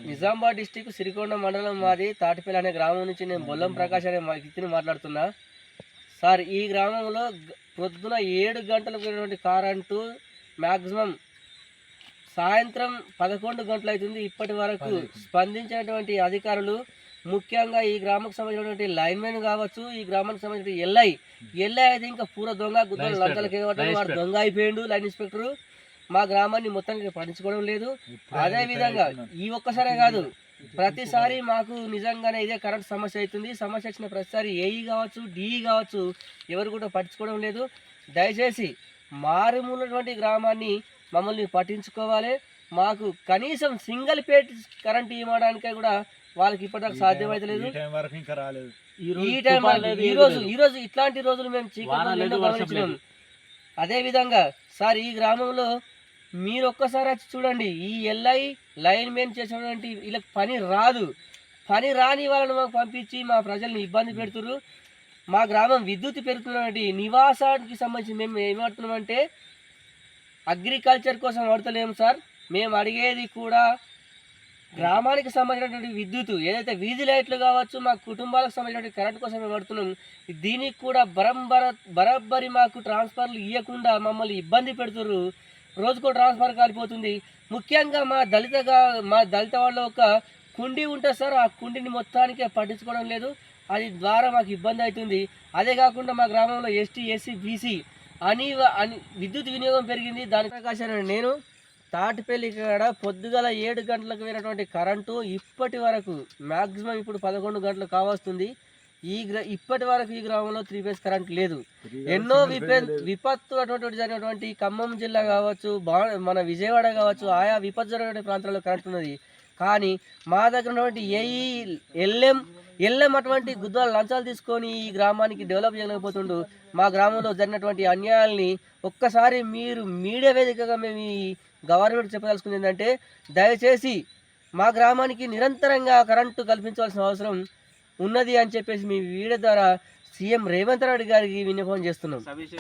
Nizamabad district Sirikonda మండలం మాది తాటిపల్లి అనే గ్రామం నుంచి నేను బొల్లం ప్రకాష్ అనే వ్యక్తిని మాట్లాడుతున్నా. సార్, ఈ గ్రామంలో పొద్దున 7 గంటలకు పోయినటువంటి కరెంటు మ్యాక్సిమం సాయంత్రం 11 గంటలు అవుతుంది. ఇప్పటి వరకు స్పందించినటువంటి అధికారులు, ముఖ్యంగా ఈ గ్రామానికి సంబంధించినటువంటి లైన్మెన్ కావచ్చు, ఈ గ్రామానికి సంబంధించిన ఎల్ఐ అయితే ఇంకా పూర దొంగ గుద్దలు లంచాలకు ఎగబడ్డాడు. వాడు దొంగ అయిపోయిండు. లైన్ ఇన్స్పెక్టర్ మా గ్రామాన్ని మొత్తానికి పట్టించుకోవడం లేదు. అదేవిధంగా ఈ ఒక్కసారే కాదు, ప్రతిసారి మాకు నిజంగానే ఇదే కరెంట్ సమస్య అవుతుంది. సమస్య వచ్చిన ప్రతిసారి ఏఈ కావచ్చు, డిఈ కావచ్చు, ఎవరు కూడా పట్టించుకోవడం లేదు. దయచేసి మారుమూలటువంటి గ్రామాన్ని మమ్మల్ని పట్టించుకోవాలి. మాకు కనీసం సింగిల్ పేట్ కరెంట్ ఇవ్వడానికే కూడా వాళ్ళకి ఇప్పటిదాకా సాధ్యమైతలేదు. ఈ రోజు ఇట్లాంటి రోజులు మేము చీకట్లో గమనించినాం. అదేవిధంగా సార్, ఈ గ్రామంలో మీరు ఒక్కసారి వచ్చి చూడండి. ఈ ఎల్ఐ లైన్ మెయిన్ చేసినటువంటి వీళ్ళకి పని రాని వాళ్ళని మాకు పంపించి మా ప్రజల్ని ఇబ్బంది పెడుతున్నారు. మా గ్రామం విద్యుత్ పెరుగుతున్నటువంటి నివాసానికి సంబంధించి మేము ఏమడుతున్నామంటే అగ్రికల్చర్ కోసం అడతలేము సార్. మేము అడిగేది కూడా గ్రామానికి సంబంధించినటువంటి విద్యుత్, ఏదైతే వీధి లైట్లు కావచ్చు, మా కుటుంబాలకు సంబంధించినటువంటి కరెంట్ కోసం మేము అడుగుతున్నాం. దీనికి కూడా బరబ్బరి మాకు ట్రాన్స్ఫర్లు ఇవ్వకుండా మమ్మల్ని ఇబ్బంది పెడుతున్నారు. రోజుకో ట్రాన్స్ఫర్ కాలిపోతుంది. ముఖ్యంగా మా దళిత వాళ్ళ ఒక కుండి ఉంటుంది సార్, ఆ కుండిని మొత్తానికే పట్టించుకోవడం లేదు. అది ద్వారా మాకు ఇబ్బంది అవుతుంది. అదే కాకుండా మా గ్రామంలో ఎస్టీ, ఎస్సీ, బీసీ అని విద్యుత్ వినియోగం పెరిగింది. దాని ప్రకాశం నేను తాటిపల్లి కాడ పొద్దుగల 7 గంటలకు పోయినటువంటి కరెంటు ఇప్పటి వరకు మ్యాక్సిమం ఇప్పుడు 11 గంటలు కావస్తుంది. ఇప్పటి వరకు ఈ గ్రామంలో 3 ఫేజ్ కరెంట్ లేదు. ఎన్నో విపత్తు అటువంటి జరిగినటువంటి ఖమ్మం జిల్లా కావచ్చు, మన విజయవాడ కావచ్చు, ఆయా విపత్తు జరిగిన ప్రాంతాల్లో కరెంట్ ఉన్నది. కానీ మా దగ్గర ఉన్నటువంటి ఏఈ ఎల్ఎం అటువంటి గుద్దాలు లంచాలు తీసుకొని ఈ గ్రామానికి డెవలప్ చేయలేకపోతుండు. మా గ్రామంలో జరిగినటువంటి అన్యాయాల్ని ఒక్కసారి మీరు మీడియా వేదికగా మేము ఈ గవర్నమెంట్ చెప్పదలుచుకుంది ఏంటంటే, దయచేసి మా గ్రామానికి నిరంతరంగా కరెంటు కల్పించవలసిన అవసరం ఉన్నది అని చెప్పేసి మీ వీడియో ద్వారా సీఎం రేవంత్ రెడ్డి గారికి విన్నపం చేస్తున్నాం.